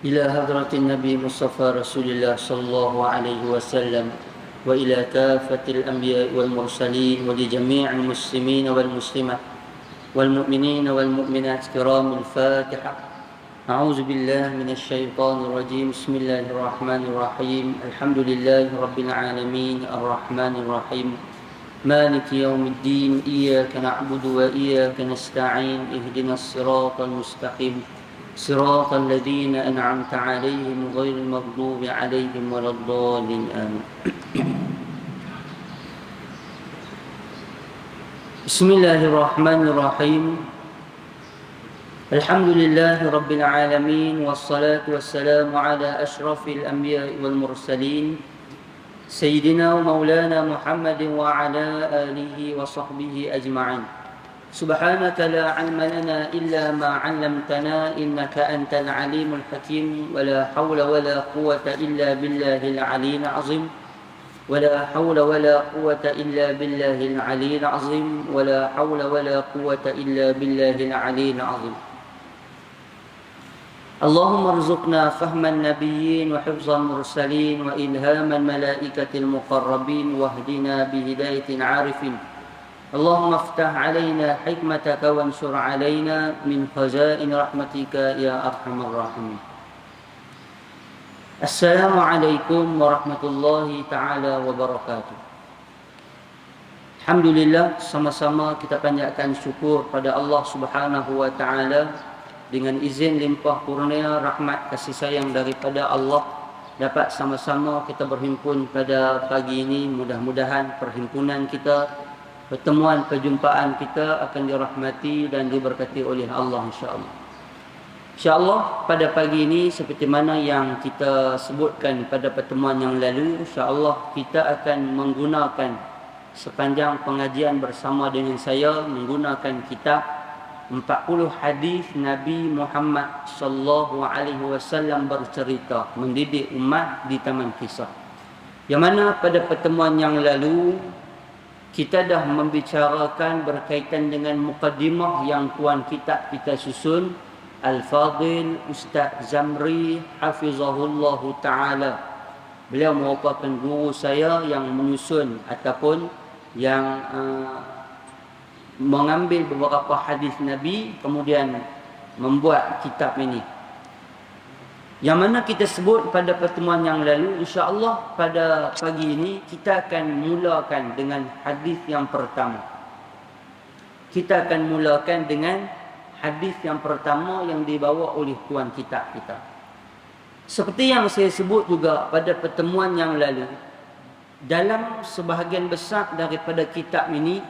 إلى حضرة النبي مصطفى رسول الله صلى الله عليه وسلم وإلى كافة الأنبياء والمرسلين ولجميع المسلمين والمسلمات والمؤمنين والمؤمنات كرام الفاتحة. أعوذ بالله من الشيطان الرجيم. بسم الله الرحمن الرحيم. الحمد لله رب العالمين الرحمن الرحيم مالك يوم الدين. إياك نعبد وإياك نستعين. اهدنا الصراط المستقيم صراط الذين أنعمت عليهم غير المغضوب عليهم ولا الضالين آمين. بسم الله الرحمن الرحيم. الحمد لله رب العالمين والصلاة والسلام على أشرف الأنبياء والمرسلين سيدنا ومولانا محمد وعلى آله وصحبه أجمعين. سبحانك لا علم لنا إلا ما علمتنا إنك أنت العليم الحكيم. ولا حول ولا قوة إلا بالله العلي العظيم. ولا حول ولا قوة إلا بالله العلي العظيم. ولا حول ولا قوة إلا بالله العلي العظيم. اللهم ارزقنا فهم النبيين وحفظ المرسلين وإلهام الملائكة المقربين واهدنا بهداية العارفين. اللهم افتح علينا حكمتك وانشر علينا من خزائن رحمتك يا أرحم الراحمين. Assalamualaikum warahmatullahi ta'ala wabarakatuh. Alhamdulillah, sama-sama kita panjatkan syukur pada Allah subhanahu wa ta'ala. Dengan izin limpah kurnia rahmat kasih sayang daripada Allah, dapat sama-sama kita berhimpun pada pagi ini. Mudah-mudahan perhimpunan kita, pertemuan, perjumpaan kita akan dirahmati dan diberkati oleh Allah insya-Allah. InsyaAllah pada pagi ini seperti mana yang kita sebutkan pada pertemuan yang lalu, insyaAllah kita akan menggunakan sepanjang pengajian bersama dengan saya menggunakan kitab 40 hadis Nabi Muhammad sallallahu alaihi wasallam bercerita mendidik umat di taman kisah. Yang mana pada pertemuan yang lalu kita dah membicarakan berkaitan dengan mukadimah yang tuan kitab kita susun, Al-Fadil Ustaz Zamri hafizahullahu ta'ala. Beliau merupakan guru saya yang menyusun ataupun yang mengambil beberapa hadis Nabi kemudian membuat kitab ini. Yang mana kita sebut pada pertemuan yang lalu, insya-Allah pada pagi ini kita akan mulakan dengan hadis yang pertama. Kita akan mulakan dengan hadis yang pertama yang dibawa oleh tuan kitab kita. Seperti yang saya sebut juga pada pertemuan yang lalu, dalam sebahagian besar daripada kitab ini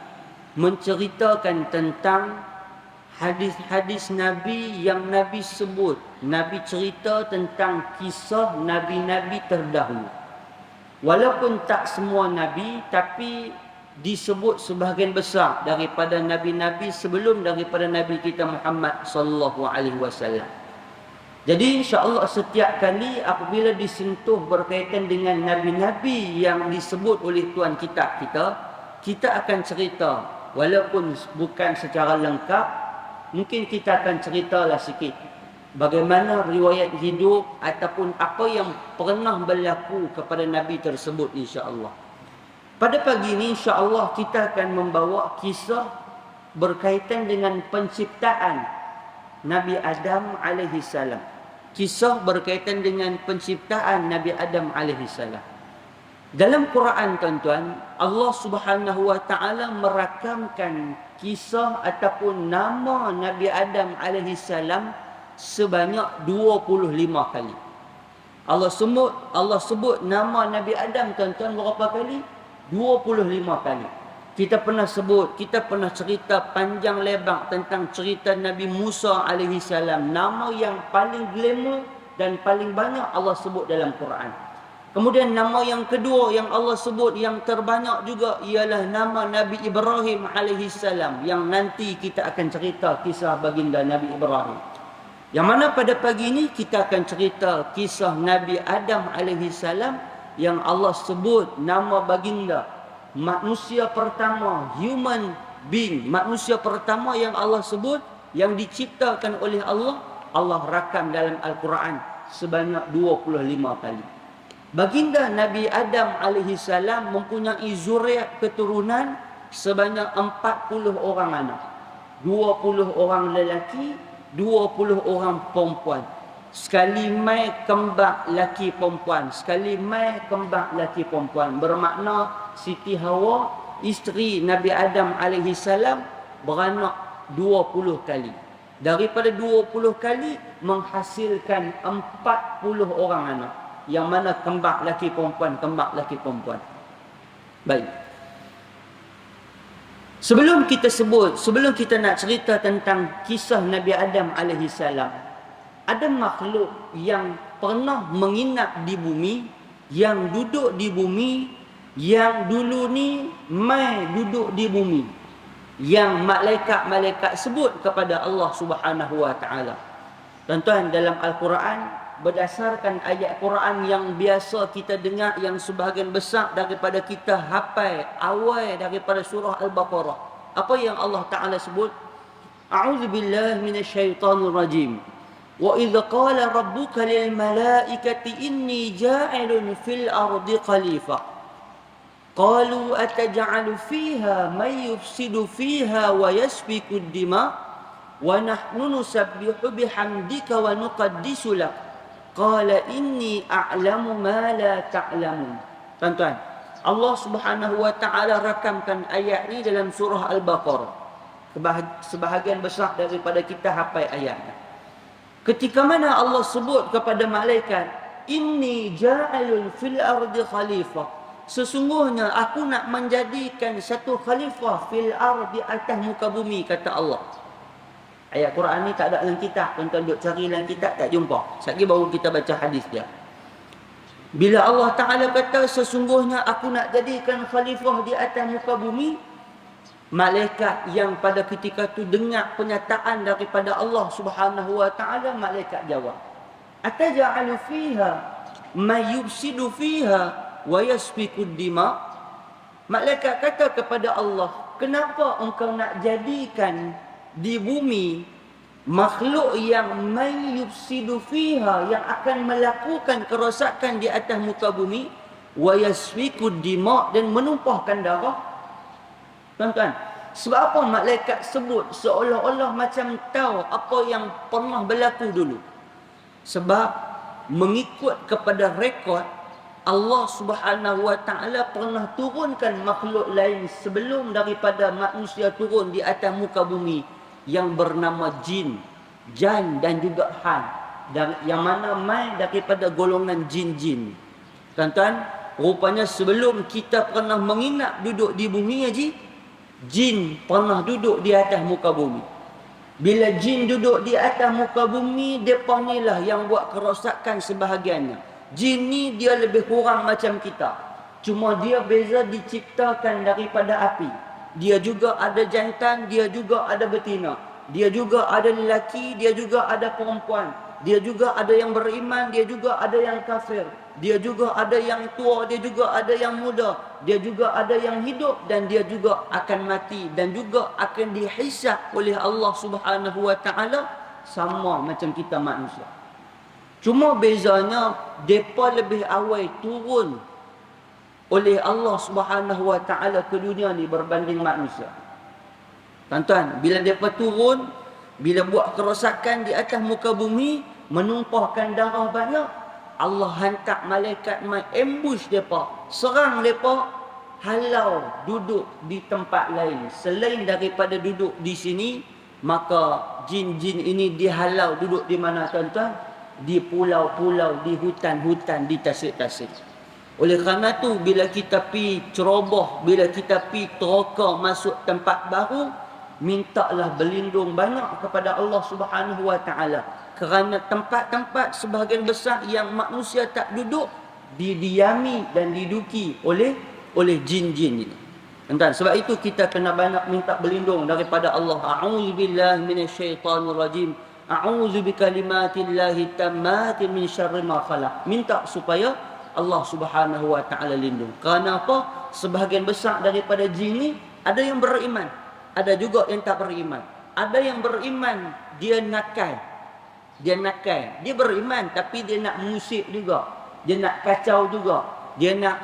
menceritakan tentang hadis-hadis Nabi yang Nabi sebut. Nabi cerita tentang kisah Nabi-Nabi terdahulu. Walaupun tak semua Nabi, tapi disebut sebahagian besar daripada Nabi-Nabi sebelum daripada Nabi kita Muhammad sallallahu alaihi wasallam. Jadi insya-Allah setiap kali apabila disentuh berkaitan dengan Nabi-Nabi yang disebut oleh tuan kitab kita, kita akan cerita. Walaupun bukan secara lengkap, mungkin kita akan ceritalah sikit bagaimana riwayat hidup ataupun apa yang pernah berlaku kepada Nabi tersebut insya-Allah. Pada pagi ini insya-Allah kita akan membawa kisah berkaitan dengan penciptaan Nabi Adam alaihi salam. Kisah berkaitan dengan penciptaan Nabi Adam alaihi salam. Dalam Quran tuan-tuan, Allah Subhanahu wa taala merakamkan kisah ataupun nama Nabi Adam alaihi salam sebanyak 25 kali. Allah sebut nama Nabi Adam tuan-tuan berapa kali? 25 kali. Kita pernah sebut, kita pernah cerita panjang lebar tentang cerita Nabi Musa alaihi salam. Nama yang paling glamour dan paling banyak Allah sebut dalam Quran. Kemudian nama yang kedua yang Allah sebut yang terbanyak juga ialah nama Nabi Ibrahim alaihi salam, yang nanti kita akan cerita kisah baginda Nabi Ibrahim. Yang mana pada pagi ini kita akan cerita kisah Nabi Adam alaihi salam yang Allah sebut nama baginda, manusia pertama, human being, manusia pertama yang Allah sebut, yang diciptakan oleh Allah, Allah rakam dalam Al-Quran. sebanyak 25 kali. Baginda Nabi Adam alaihi salam mempunyai zuriat keturunan sebanyak 40 orang anak. 20 orang lelaki, 20 orang perempuan. Sekali mai kembar laki perempuan, sekali mai kembar laki perempuan. Bermakna Siti Hawa, isteri Nabi Adam alaihi salam, beranak 20 kali. Daripada 20 kali menghasilkan 40 orang anak. Yang mana kembar laki perempuan, kembar laki perempuan. Baik. Sebelum kita nak cerita tentang kisah Nabi Adam alaihi salam, ada makhluk yang pernah menginap di bumi, yang duduk di bumi, yang dulu ni mai duduk di bumi, yang malaikat-malaikat sebut kepada Allah Subhanahu wa taala. Tuan-tuan, dalam Al-Quran, berdasarkan ayat Quran yang biasa kita dengar, yang sebahagian besar daripada kita hafal awal daripada surah Al-Baqarah, apa yang Allah Taala sebut? A'udzubillahi minasyaitonir rajim. Wa idz qala rabbuka lil malaikati inni ja'ilun fil ardi khalifah qalu ataj'alu fiha may yufsidu fiha wa yasfiku ad-dima wa nahnu nusabbihu bihamdika wa nuqaddisu lak qala inni a'lamu ma la ta'lamun. Tuan-tuan, Allah Subhanahu wa taala rakamkan ayat ni dalam surah Al-Baqarah. Sebahagian besar daripada kita hafal ayatnya. Ketika mana Allah sebut kepada malaikat, inni ja'alun fil ardi khalifah, sesungguhnya aku nak menjadikan satu khalifah fil ardi, atas muka bumi, kata Allah. Ayat Quran ni tak ada dalam kitab. Tuan-tuan duk cari dalam kitab tak jumpa. Sekali baru kita baca hadis dia. Bila Allah Ta'ala kata sesungguhnya aku nak jadikan khalifah di atas muka bumi, malaikat yang pada ketika tu dengar penyataan daripada Allah Subhanahu wa taala, malaikat jawab, ataj'alu fiha may yufsidu fiha wa yasfiku ad-dima. Malaikat kata kepada Allah, kenapa engkau nak jadikan di bumi makhluk yang may yufsidu fiha, yang akan melakukan kerosakan di atas muka bumi, wa yasfiku ad-dima, dan menumpahkan darah? Tuan-tuan, sebab apa malaikat sebut seolah-olah macam tahu apa yang pernah berlaku dulu? Sebab mengikut kepada rekod, Allah Subhanahu wa taala pernah turunkan makhluk lain sebelum daripada manusia turun di atas muka bumi, yang bernama jin, jan dan juga han, dan yang mana mai daripada golongan jin-jin. Tuan-tuan, rupanya sebelum kita pernah menginap duduk di bumi haji, jin pernah duduk di atas muka bumi. Bila jin duduk di atas muka bumi, mereka ni lah yang buat kerosakan sebahagiannya. Jin ni dia lebih kurang macam kita, cuma dia beza diciptakan daripada api. Dia juga ada jantan, dia juga ada betina, dia juga ada lelaki, dia juga ada perempuan, dia juga ada yang beriman, dia juga ada yang kafir, dia juga ada yang tua, dia juga ada yang muda, dia juga ada yang hidup, dan dia juga akan mati, dan juga akan dihisab oleh Allah Subhanahu wa taala sama macam kita manusia. Cuma bezanya depa lebih awal turun oleh Allah Subhanahu wa taala ke dunia ni berbanding manusia. Tuan-tuan, bila depa turun, bila buat kerosakan di atas muka bumi, menumpahkan darah banyak, Allah hantar malaikat mai ambush depa, serang depa, halau duduk di tempat lain selain daripada duduk di sini. Maka jin-jin ini dihalau duduk di mana, tuan-tuan? Di pulau-pulau, di hutan-hutan, di tasik-tasik. Oleh kerana tu, bila kita pi ceroboh, bila kita pi teroka masuk tempat baru, mintalah berlindung banyak kepada Allah Subhanahu wa taala, kerana tempat-tempat sebahagian besar yang manusia tak duduk, didiami dan diduki oleh jin-jin ini. Tuan-tuan, sebab itu kita kena banyak minta berlindung daripada Allah. A'udzubillahi minasyaitonir rajim. A'udzu bikalimatillahi tammati min syarri ma khalaq. Minta supaya Allah Subhanahu wa taala lindung. Kerana apa? Sebahagian besar daripada jin ni ada yang beriman, ada juga yang tak beriman. Ada yang beriman dia nakal, dia nakal, dia beriman tapi dia nak mengusik juga, dia nak kacau juga, dia nak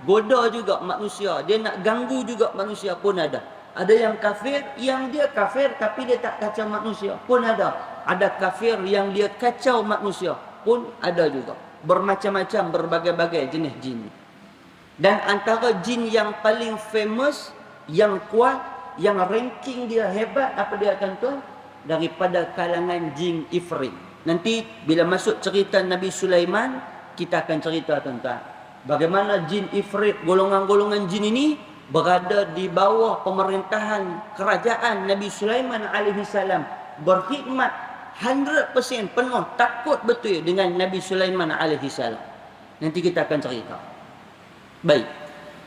goda juga manusia, dia nak ganggu juga manusia pun ada. Ada yang kafir, yang dia kafir tapi dia tak kacau manusia pun ada. Ada kafir yang dia kacau manusia pun ada juga. Bermacam-macam, berbagai-bagai jenis jin. Dan antara jin yang paling famous, yang kuat, yang ranking dia hebat, apa dia tuan-tuan? Daripada kalangan jin Ifrit. Nanti bila masuk cerita Nabi Sulaiman, kita akan cerita tuan-tuan, bagaimana jin Ifrit, golongan-golongan jin ini berada di bawah pemerintahan kerajaan Nabi Sulaiman alaihi salam, berkhidmat 100% penuh, takut betul dengan Nabi Sulaiman alaihi salam. Nanti kita akan cerita. Baik.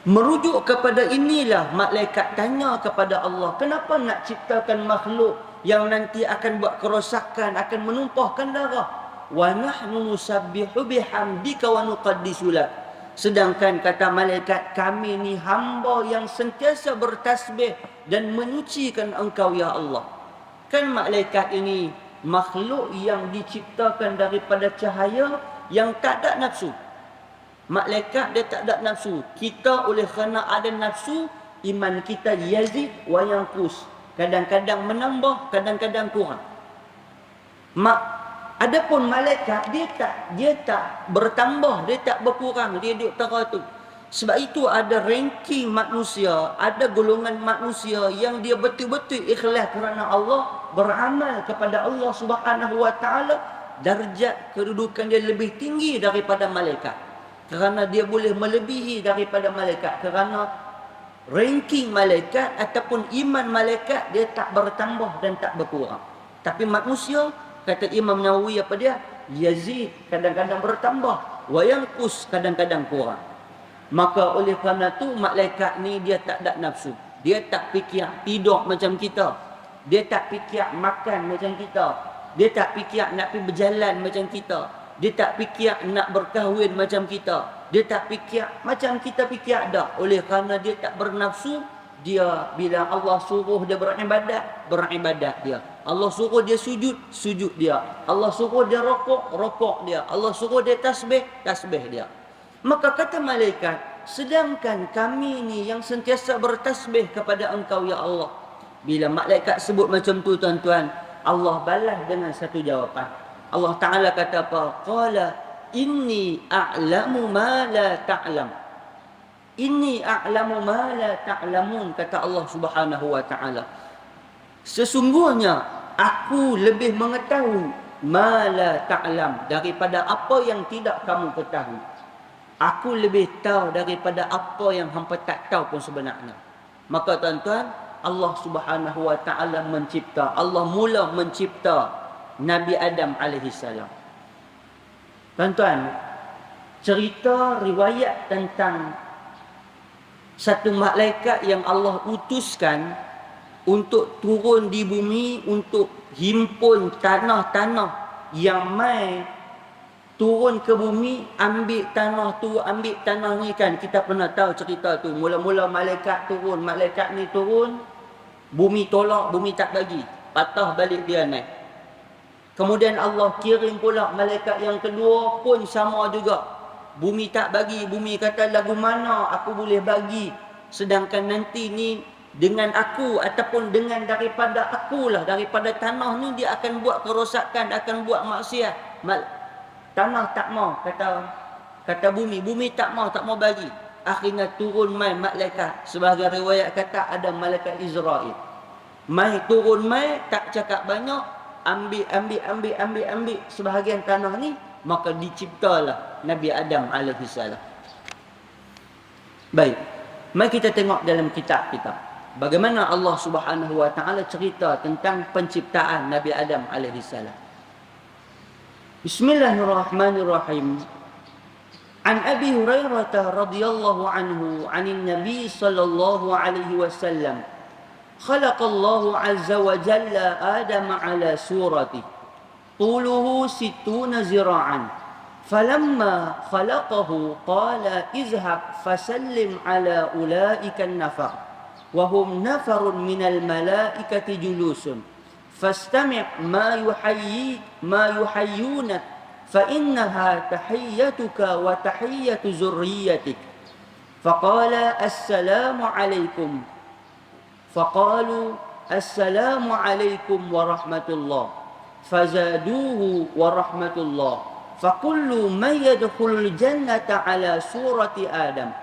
Merujuk kepada inilah malaikat tanya kepada Allah, kenapa nak ciptakan makhluk yang nanti akan buat kerosakan, akan menumpahkan darah? Wa nahnu nusabbihu bihamdika wa nuqaddisu lak. Sedangkan kata malaikat, kami ni hamba yang sentiasa bertasbih dan menyucikan engkau ya Allah. Kan malaikat ini makhluk yang diciptakan daripada cahaya yang tak ada nafsu. Malaikat dia tak ada nafsu. Kita oleh kerana ada nafsu, iman kita yazid wa yanqus. Kadang-kadang menambah, kadang-kadang kurang. Adapun malaikat dia tak bertambah, dia tak berkurang, dia duduk teratur. Sebab itu ada ranking manusia, ada golongan manusia yang dia betul-betul ikhlas kerana Allah, beramal kepada Allah Subhanahu wa taala, darjat kedudukan dia lebih tinggi daripada malaikat. Kerana dia boleh melebihi daripada malaikat, kerana ranking malaikat ataupun iman malaikat dia tak bertambah dan tak berkurang. Tapi manusia, kata Imam Nawawi apa dia? Yazid, kadang-kadang bertambah, wa yanqus, kadang-kadang kurang. Maka oleh kerana tu malaikat ni dia tak ada nafsu. Dia tak fikir tidur macam kita. Dia tak fikir makan macam kita. Dia tak fikir nak pergi berjalan macam kita. Dia tak fikir nak berkahwin macam kita. Dia tak fikir macam kita fikir dah. Oleh kerana dia tak bernafsu, dia bila Allah suruh dia beribadat, beribadat dia. Allah suruh dia sujud, sujud dia. Allah suruh dia rokok, rokok dia. Allah suruh dia tasbih, tasbih dia. Maka kata malaikat, sedangkan kami ni yang sentiasa bertasbih kepada engkau ya Allah. Bila malaikat sebut macam tu tuan-tuan, Allah balas dengan satu jawapan. Allah Ta'ala kata apa? Qala inni a'lamu ma la ta'lam. Inni a'lamu ma la ta'lamun, kata Allah Subhanahu wa taala. Sesungguhnya aku lebih mengetahui ma la ta'lam, daripada apa yang tidak kamu ketahui. Aku lebih tahu daripada apa yang hampa tak tahu pun sebenarnya. Maka tuan-tuan, Allah Subhanahu wa taala mencipta, Allah mula mencipta Nabi Adam alaihi salam. Tuan-tuan, cerita riwayat tentang satu malaikat yang Allah utuskan untuk turun di bumi untuk himpun tanah-tanah yang mai turun ke bumi, ambil tanah tu, ambil tanah ni kan. Kita pernah tahu cerita tu. Mula-mula malaikat turun, malaikat ni turun, bumi tolak, bumi tak bagi, patah balik dia naik. Kemudian Allah kirim pula malaikat yang kedua pun sama juga. Bumi tak bagi, bumi kata lagu mana aku boleh bagi, sedangkan nanti ni dengan aku ataupun dengan daripada akulah, daripada tanah ni dia akan buat kerosakan, akan buat maksiat. Tanah tak mau, kata bumi, bumi tak mau bagi. Akhirnya turun mai malaikat. Sebagai riwayat kata ada malaikat Israel. Mai turun mai, tak cakap banyak, ambil sebahagian tanah ni, maka diciptalah Nabi Adam alaihi salam. Baik, mari kita tengok dalam kitab kita bagaimana Allah Subhanahu wa taala cerita tentang penciptaan Nabi Adam alaihi salam. Bismillahirrahmanirrahim. An Abi Hurairah radhiyallahu anhu 'anil Nabi sallallahu alaihi wasallam خلق الله عز وجل آدم على صورته طوله 60 ذراعا فلما خلقه قال اذهب فسلم على أولئك النفر وهم نفر من الملائكة جلوس fastami' ma yuhayyunak fa innaha tahiyyatuka wa tahiyyatu zurriyyatik. Faqala assalamu alaikum. Faqalu assalamu alaikum wa rahmatullah. Fazaduhu wa rahmatullah. Fakullu man yadkhulul jannata ala surati Adam.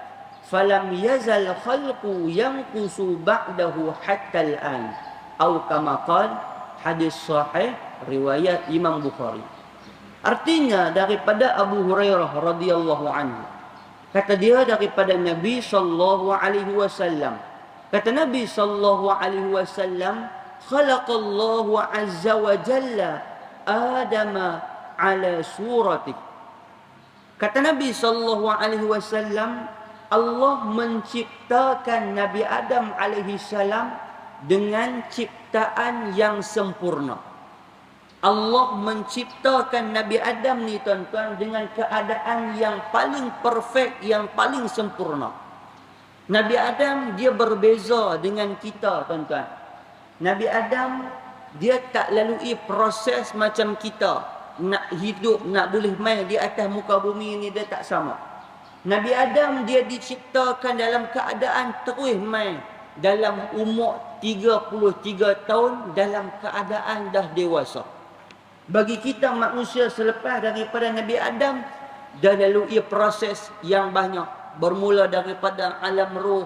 Falam yazal khalqu yanqusu ba'dahu hatta al-an. Atau kama qala, hadis sahih riwayat Imam Bukhari. Artinya daripada Abu Hurairah radhiyallahu anhu. Kata dia daripada Nabi sallallahu alaihi wasallam. Kata Nabi sallallahu alaihi wasallam, khalaqallahu azza wa jalla Adama ala surati. Kata Nabi sallallahu alaihi wasallam, Allah menciptakan Nabi Adam alaihi salam dengan ciptaan yang sempurna. Allah menciptakan Nabi Adam ni tuan-tuan dengan keadaan yang paling perfect, yang paling sempurna. Nabi Adam dia berbeza dengan kita tuan-tuan. Nabi Adam dia tak lalui proses macam kita. Nak hidup, nak boleh main di atas muka bumi ni dia tak sama. Nabi Adam dia diciptakan dalam keadaan terus main. Dalam umur 33 tahun dalam keadaan dah dewasa. Bagi kita manusia selepas daripada Nabi Adam dah lalui proses yang banyak. Bermula daripada alam roh,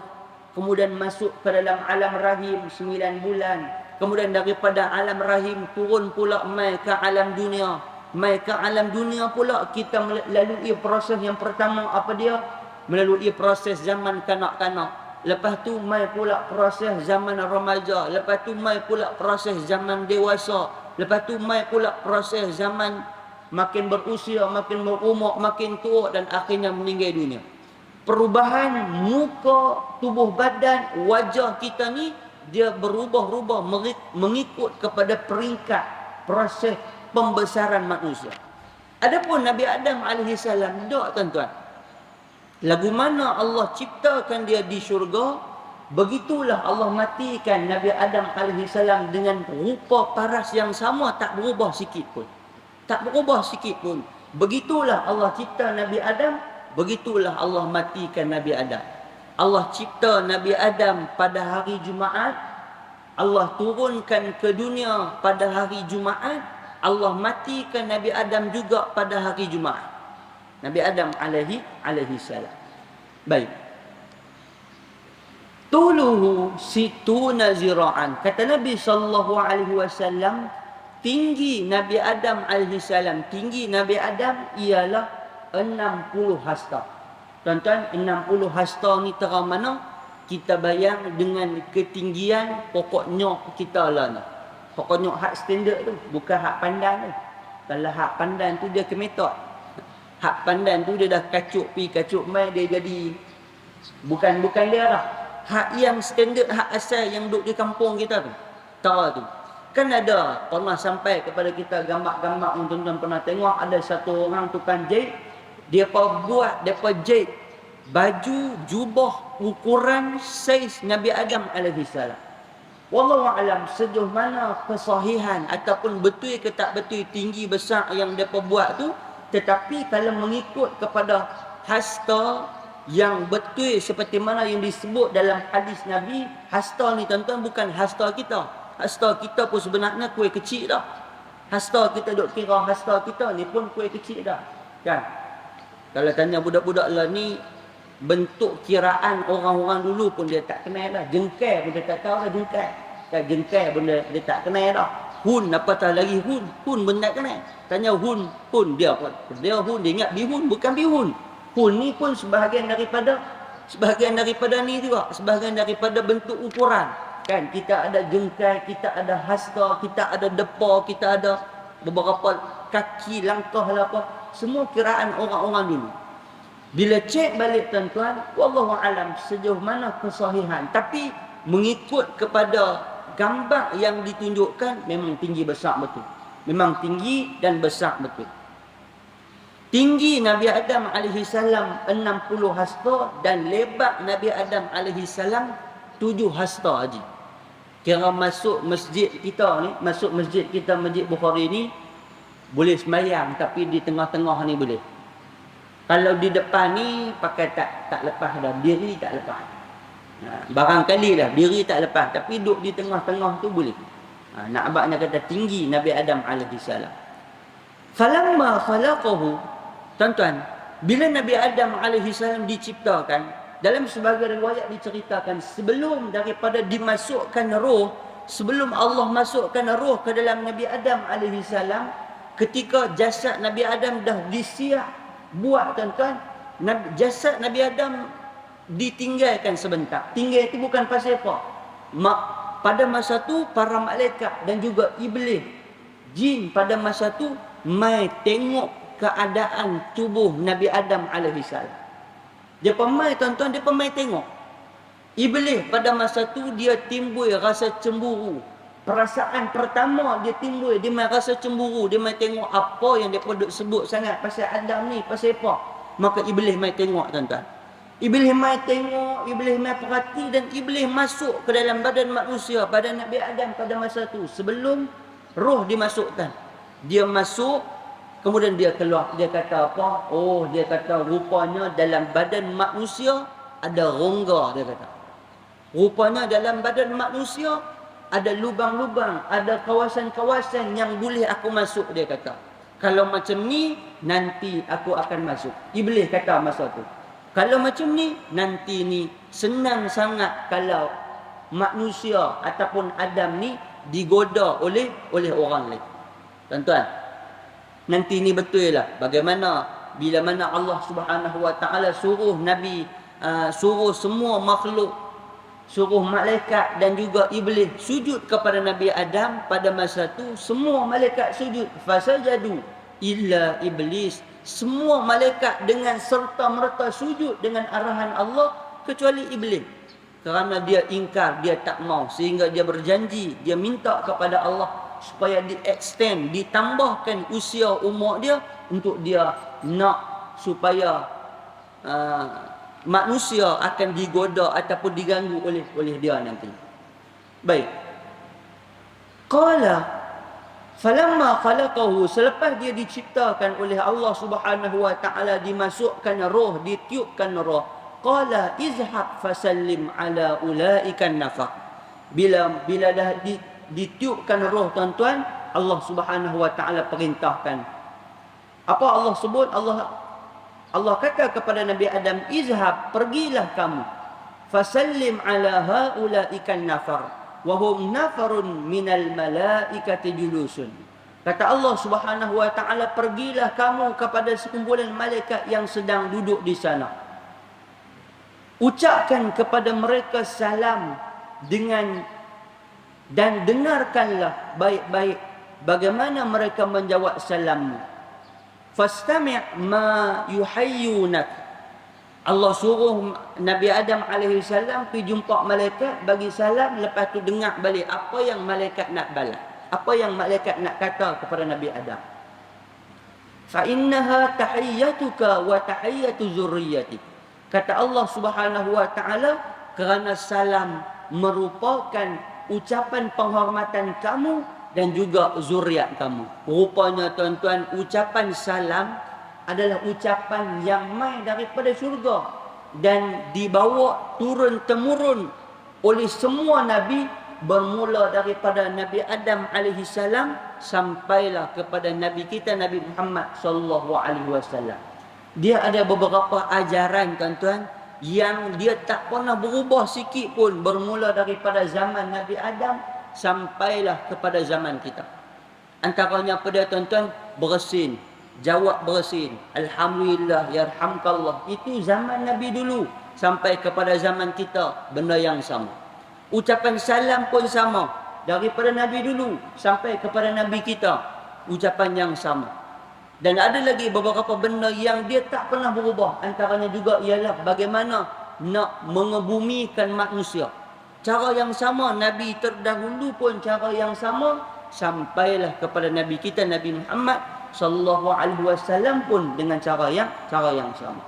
kemudian masuk ke dalam alam rahim 9 bulan. Kemudian daripada alam rahim turun pula mai ke alam dunia. Mai ke alam dunia pula kita melalui proses yang pertama apa dia? Melalui proses zaman kanak-kanak. Lepas tu mai pula proses zaman remaja. Lepas tu mai pula proses zaman dewasa. Lepas tu mai pula proses zaman makin berusia, makin berumur, makin tua dan akhirnya meninggal dunia. Perubahan muka, tubuh badan, wajah kita ni dia berubah-ubah mengikut kepada peringkat proses pembesaran manusia. Adapun Nabi Adam alaihi salam tak tuan-tuan. Lagu mana Allah ciptakan dia di syurga, begitulah Allah matikan Nabi Adam alaihi salam dengan rupa paras yang sama, tak berubah sikit pun. Tak berubah sikit pun. Begitulah Allah cipta Nabi Adam, begitulah Allah matikan Nabi Adam. Allah cipta Nabi Adam pada hari Jumaat, Allah turunkan ke dunia pada hari Jumaat, Allah matikan Nabi Adam juga pada hari Jumaat. Nabi Adam alaihi salam. Baik. Tuluhu situna zira'an. Kata Nabi sallallahu alaihi wasallam, tinggi Nabi Adam alaihi salam, tinggi Nabi Adam ialah 60 hasta. Tuan-tuan, 60 hasta ni terang mana? Kita bayang dengan ketinggian pokok nyok kita lah ni. Pokok nyok hak standard tu, bukan hak pandan tu. Kalau hak pandan tu dia kemetot. Hak pandan tu dia dah kacuk pi kacuk mai dia jadi bukan dia dah. Hak yang standard, hak asal yang duduk di kampung kita tu. Tahu tu. Kan ada pernah sampai kepada kita gambar-gambar yang tuan-tuan pernah tengok, ada satu orang tukang jahit, dia buat depa jahit baju jubah ukuran saiz Nabi Adam alaihi salam. Wallahu alam sejauh mana kesahihan ataupun betul ke tak betul tinggi besar yang depa buat tu, tetapi kalau mengikut kepada hasta yang betul seperti mana yang disebut dalam hadis Nabi, hasta ni tuan-tuan bukan hasta kita. Hasta kita pun sebenarnya kuih kecil dah. Hasta kita duk kira hasta kita ni pun kuih kecil dah. Kan? Kalau tanya budak-budak lah ni, bentuk kiraan orang-orang dulu pun dia tak kenal dah. Jengkai pun dia tak tahu dah jengkai. Kan jengkai pun dia tak kenal dah. Hun apatah lagi hun. Hun pun tak kenal. Tanya hun pun dia hun dia ingat bihun bukan bihun. Hun ni pun sebahagian daripada ni juga, sebahagian daripada bentuk ukuran. Kan kita ada jengkai, kita ada hasta, kita ada depa, kita ada beberapa kaki langkah lah apa. Semua kiraan orang-orang dulu. Bila cek balik tuan-tuan, wallahu alam sejauh mana kesahihan. Tapi mengikut kepada gambar yang ditunjukkan memang tinggi besar betul. Memang tinggi dan besar betul. Tinggi Nabi Adam alaihi salam 60 hasta dan lebar Nabi Adam alaihi salam 7 hasta haji. Kira masuk masjid kita ni, masuk masjid kita, Masjid Bukhari ni, boleh sembahyang, tapi di tengah-tengah ni boleh. Kalau di depan ni pakai tak lepas dah, diri tak lepas. Barangkali dah diri tak lepas, tapi duduk di tengah-tengah tu boleh. Nak abadnya kata tinggi Nabi Adam alaihi salam. Falamma khalaqahu, tuan-tuan, bila Nabi Adam alaihi salam diciptakan, dalam sebagai riwayat diceritakan sebelum daripada dimasukkan roh, sebelum Allah masukkan roh ke dalam Nabi Adam alaihi salam, ketika jasad Nabi Adam dah disiap buat, tuan-tuan, jasad Nabi Adam ditinggalkan sebentar. Tinggal itu bukan pasal apa. Pada masa tu para malaikat dan juga iblis, jin pada masa tu mai tengok keadaan tubuh Nabi Adam alaihi salam. Dia pemai, tuan-tuan, dia pemai tengok. Iblis pada masa tu dia timbul rasa cemburu. Perasaan pertama dia timbul, dia mai rasa cemburu, dia mai tengok apa yang dia duk sebut sangat pasal Adam ni, pasal apa. Maka iblis mai tengok, tuan-tuan. Iblis mai tengok, iblis mai perhati, dan iblis masuk ke dalam badan manusia, badan Nabi Adam pada masa tu sebelum roh dimasukkan. Dia masuk, kemudian dia keluar. Dia kata apa? Oh, dia kata rupanya dalam badan manusia ada rongga, dia kata. Rupanya dalam badan manusia ada lubang-lubang, ada kawasan-kawasan yang boleh aku masuk, dia kata. Kalau macam ni, nanti aku akan masuk. Iblis kata masa tu. Kalau macam ni, nanti ni senang sangat kalau manusia ataupun Adam ni digoda oleh orang lain. Tuan-tuan, nanti ni betul lah bagaimana bila mana Allah Subhanahu Wa Taala suruh Nabi, suruh semua makhluk, suruh malaikat dan juga iblis sujud kepada Nabi Adam. Pada masa tu semua malaikat sujud, fasajadu illa iblis. Semua malaikat dengan serta-merta sujud dengan arahan Allah kecuali iblis. Kerana dia ingkar, dia tak mau, sehingga dia berjanji, dia minta kepada Allah supaya di-extend, ditambahkan usia umur dia untuk dia nak supaya manusia akan digoda ataupun diganggu oleh dia nanti. Baik. Qala falamma khalaqahu, selepas dia diciptakan oleh Allah Subhanahu Wa Taala, dimasukkan roh, ditiupkan roh. Qala izhab fasallim ala ulaikan nafaq. Bila dah ditiupkan roh, tuan-tuan, Allah Subhanahu Wa Taala perintahkan. Apa Allah sebut? Allah kata kepada Nabi Adam, izhab, pergilah kamu, fasallim ala haulaikan nafar wa hum nafarun minal malaikati julusun. Kata Allah Subhanahu Wa Taala, pergilah kamu kepada sekumpulan malaikat yang sedang duduk di sana. Ucapkan kepada mereka salam dan dengarkanlah baik-baik bagaimana mereka menjawab salammu. Fastami' ma yuhayyunak. Allah suruh Nabi Adam alaihi salam pergi jumpa malaikat, bagi salam, lepas tu dengar balik apa yang malaikat nak balas, apa yang malaikat nak kata kepada Nabi Adam. Fa innaha tahiyyatuka wa tahiyyatu zurriyyatik. Kata Allah Subhanahu Wa Taala, kerana salam merupakan ucapan penghormatan kamu dan juga zuriat kamu. Rupanya, tuan-tuan, ucapan salam adalah ucapan yang mai daripada syurga dan dibawa turun-temurun oleh semua Nabi, bermula daripada Nabi Adam alaihi salam sampailah kepada Nabi kita Nabi Muhammad sallallahu alaihi wasallam. Dia ada beberapa ajaran, tuan-tuan, yang dia tak pernah berubah sikit pun, bermula daripada zaman Nabi Adam sampailah kepada zaman kita. Antaranya pada, tuan-tuan, bersin, jawab bersin, alhamdulillah, yarhamkallah. Itu zaman Nabi dulu sampai kepada zaman kita, benda yang sama. Ucapan salam pun sama, daripada Nabi dulu sampai kepada Nabi kita, ucapan yang sama. Dan ada lagi beberapa benda yang dia tak pernah berubah. Antaranya juga ialah bagaimana nak mengebumikan manusia. Cara yang sama, Nabi terdahulu pun cara yang sama, sampailah kepada Nabi kita Nabi Muhammad sallallahu alaihi wasallam pun dengan cara yang sama.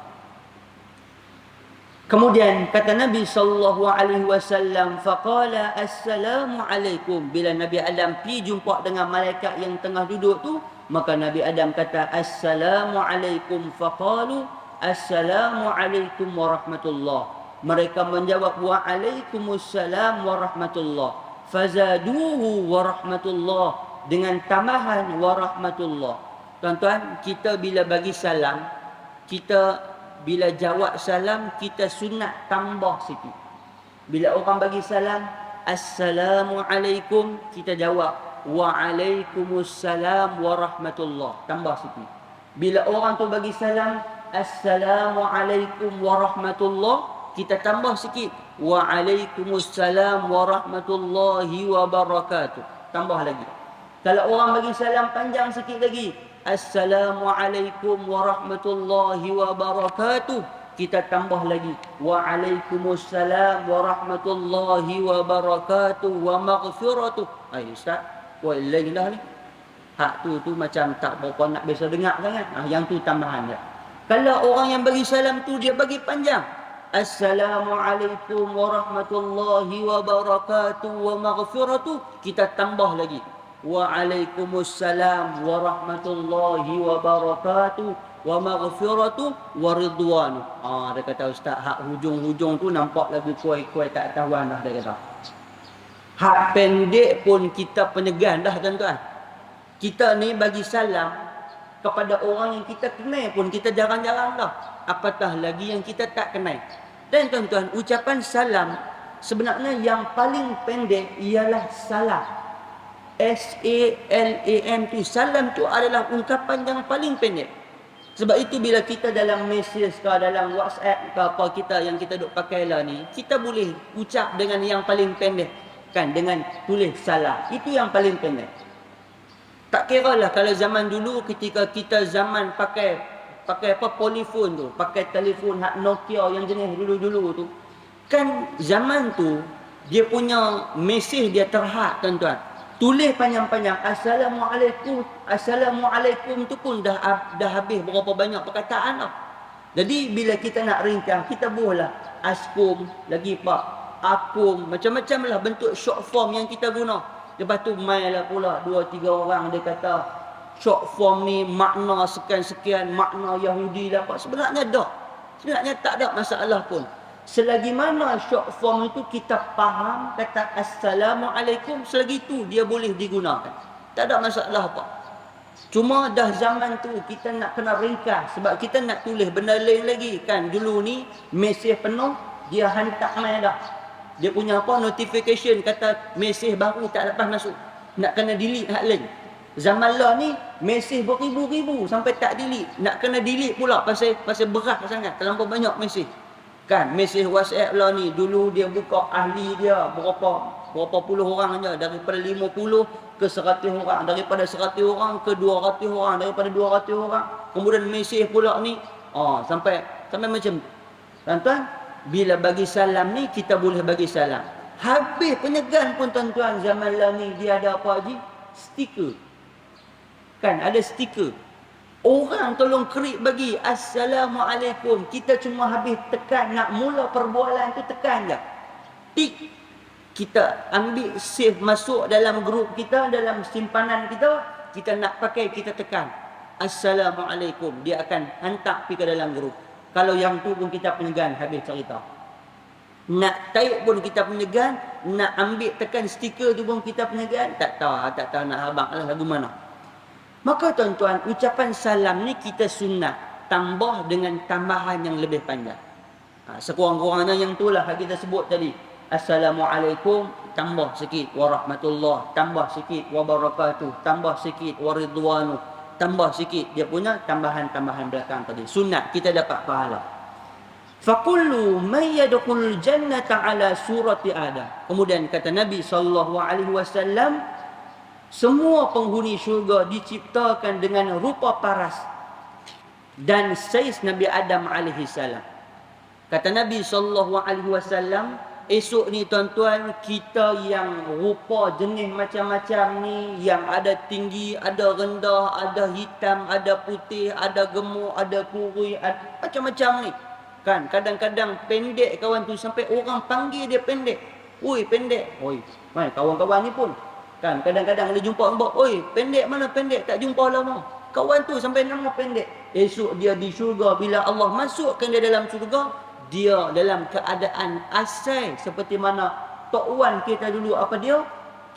Kemudian kata Nabi sallallahu alaihi wasallam, faqala assalamu alaikum. Bila Nabi Adam pi jumpa dengan malaikat yang tengah duduk tu, maka Nabi Adam kata assalamu alaikum, faqalu assalamu alaikum warahmatullah. Mereka menjawab wa alaikumussalam warahmatullah. Fazaduhu warahmatullah, dengan tambahan warahmatullah. Tuan-tuan, kita bila bagi salam, kita bila jawab salam, kita sunat tambah sikit. Bila orang bagi salam, Assalamualaikum, kita jawab Waalaikumsalam warahmatullah, tambah sikit. Bila orang tu bagi salam, Assalamualaikum warahmatullah, kita tambah sikit, Waalaikumsalam warahmatullahi wabarakatuh, tambah lagi. Kalau orang bagi salam panjang sikit lagi, Assalamualaikum warahmatullahi wabarakatuh, kita tambah lagi, Waalaikumsalam warahmatullahi wabarakatuh wa maghfiratuh. Ustaz, wah lain dah ni. Hak tu macam tak berapa nak biasa dengar sangat. Yang tu tambahan dia. Kalau orang yang bagi salam tu dia bagi panjang, Assalamualaikum warahmatullahi wabarakatuh wa maghfiratuh, kita tambah lagi, Waalaikumsalam warahmatullahi wabarakatuh wa maghfiratuh wa ridwanu. Dia kata ustaz, hak hujung-hujung tu nampak lagi kuai-kuai tak tahuan dah, dia kata. Hak pendek pun kita penyegan dah, tuan-tuan. Kita ni bagi salam kepada orang yang kita kenal pun kita jarang-jarang dah, apatah lagi yang kita tak kenal. Dan tuan-tuan, ucapan salam sebenarnya yang paling pendek ialah salam. S-A-L-A-M tu, salam tu adalah ungkapan yang paling pendek. Sebab itu bila kita dalam mesej ke dalam WhatsApp ke apa kita yang kita duk pakai lah ni, kita boleh ucap dengan yang paling pendek, kan, dengan tulis salam. Itu yang paling pendek. Tak kira lah kalau zaman dulu ketika kita zaman pakai apa, polifon tu, pakai telefon hak Nokia yang jenis dulu-dulu tu, kan zaman tu dia punya mesej dia terhad, tuan-tuan. Tulis panjang-panjang Assalamualaikum, Assalamualaikum tu pun dah habis berapa banyak perkataan dah. Jadi bila kita nak ringkas, kita bolehlah askum, lagi pak, akum, macam-macam lah bentuk short form yang kita guna. Lepas tu main lah pula 2-3 orang dia kata short form ni makna sekian-sekian, makna Yahudi lah apa. Sebenarnya dah, sebenarnya tak ada masalah pun. Selagi mana short form itu kita faham kata Assalamualaikum, selagi itu dia boleh digunakan. Tak ada masalah apa. Cuma dah zaman tu kita nak kena ringkas, sebab kita nak tulis benda lain lagi, kan. Dulu ni mesej penuh dia hantar main dah. Dia punya apa, notification kata mesej baru tak lepas masuk, nak kena delete hak lain. Zaman lah ni mesej beribu-ribu sampai tak delete, nak kena delete pula pasal berat sangat, terlampau banyak mesej. Kan, mesej WhatsApp lah ni, dulu dia buka ahli dia berapa puluh orang aja, daripada 50 ke 100 orang, daripada 100 orang ke 200 orang, daripada 200 orang. Kemudian mesej pula ni, sampai macam tu. Tuan-tuan, bila bagi salam ni kita boleh bagi salam. Habis penyegan pun tuan-tuan, zaman lah ni dia ada apa lagi? Stiker. Kan, ada stiker. Orang tolong klik bagi Assalamualaikum. Kita cuma habis tekan, nak mula perbualan tu tekan je. Tik. Kita ambil save masuk dalam grup kita, dalam simpanan kita. Kita nak pakai, kita tekan Assalamualaikum. Dia akan hantar pergi ke dalam grup. Kalau yang tu pun kita penyegan, habis cerita. Nak tarik pun kita penyegan. Nak ambil tekan stiker tu pun kita penyegan. Tak tahu nak habang lah lagu mana. Maka tuan-tuan, ucapan salam ni kita sunat tambah dengan tambahan yang lebih panjang. Sekurang-kurangnya yang itulah kita sebut tadi. Assalamualaikum, tambah sikit warahmatullah, tambah sikit wabarakatuh, tambah sikit waridwanu, tambah sikit dia punya tambahan-tambahan belakang tadi. Sunat, kita dapat pahala. Fakullu may yadkhulul jannata ala surati Adam. Kemudian kata Nabi SAW, semua penghuni syurga diciptakan dengan rupa paras dan saiz Nabi Adam AS. Kata Nabi SAW, esok ni tuan-tuan, kita yang rupa jenis macam-macam ni, yang ada tinggi, ada rendah, ada hitam, ada putih, ada gemuk, ada kurus, macam-macam ni. Kan kadang-kadang pendek kawan tu sampai orang panggil dia pendek. Oi pendek. Oi, mai kawan-kawan ni pun. Kan kadang-kadang dia jumpa mbak, oi pendek mana pendek, tak jumpa lama. Kawan tu sampai nama pendek. Esok dia di syurga, bila Allah masukkan dia dalam syurga, dia dalam keadaan asal seperti mana Tok Wan kita dulu apa dia?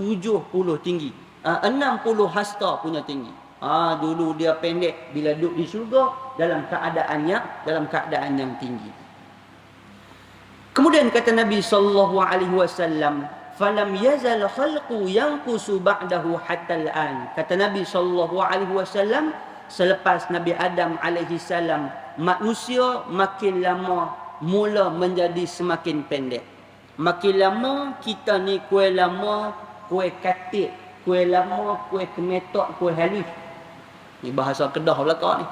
70 tinggi. 60 hasta punya tinggi. Dulu dia pendek, bila duduk di syurga dalam keadaan yang tinggi. Kemudian kata Nabi sallallahu alaihi wasallam, falam yazal khalqu yanqusu ba'dahu hatta al-an. Kata Nabi sallallahu alaihi wasallam, selepas Nabi Adam alaihi salam, manusia makin lama mula menjadi semakin pendek. Makin lama kita ni kuih lama, kuih katik, kuih lama, kuih kemetok, kuih halus. Ni bahasa Kedah belakang ni.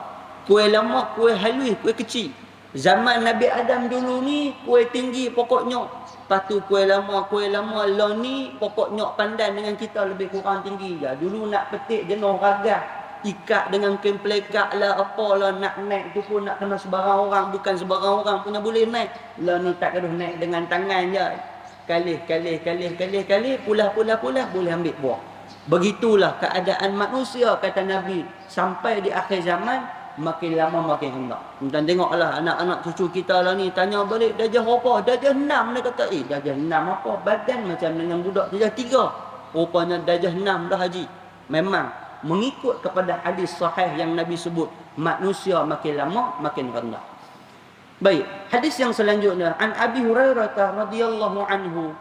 Kuih lama, kuih halus, kuih kecil. Zaman Nabi Adam dulu ni kuih tinggi pokoknya. Lepas tu kuih lama lah ni pokoknya pandan dengan kita lebih kurang tinggi je. Dulu nak petik jenuh ragah, ikat dengan kain pelekat lah apalah, nak naik tu pun nak kena sebarang orang, bukan sebarang orang punya boleh naik. Lah ni tak kena naik dengan tangan je. Kalih, pulah boleh ambil buah. Begitulah keadaan manusia kata Nabi sampai di akhir zaman, makin lama makin rendah. Dan tengoklah anak-anak cucu kita lah ni tanya balik darjah apa? Darjah 6 dia kata. Darjah 6 apa? Badan macam dengan budak darjah 3. Rupanya darjah 6 dah haji. Memang mengikut kepada hadis sahih yang Nabi sebut, manusia makin lama makin rendah. Baik, hadis yang selanjutnya an Abi Hurairah radhiyallahu anhu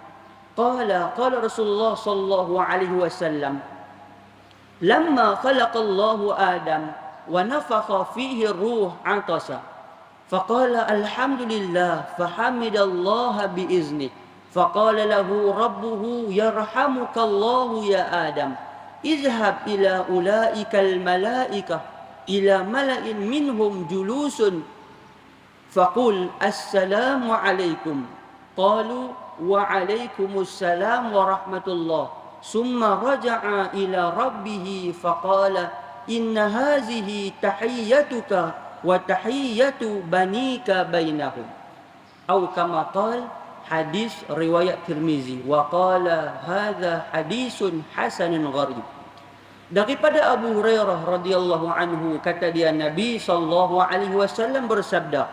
qala Rasulullah sallallahu alaihi wasallam lamma khalaqallahu Adam wa nafakha fihi ruh atasa faqala alhamdulillah fahamidallaha biizni faqala lahu rabbuhu yarhamukallahu ya Adam izhab ila ulaikal malaikah ila mala'in minhum julusun faqul assalamu alaikum qalu wa alaikumussalam wa rahmatullah summa raja'a ila rabbih faqala inna hazihi tahiyyatuka wa tahiyyatu banika bainahum atau kama qala hadis riwayat Tirmizi wa qala hadza hadisun hasanun gharib. Daripada Abu Hurairah radhiyallahu anhu kata dia Nabi sallallahu alaihi wasallam bersabda,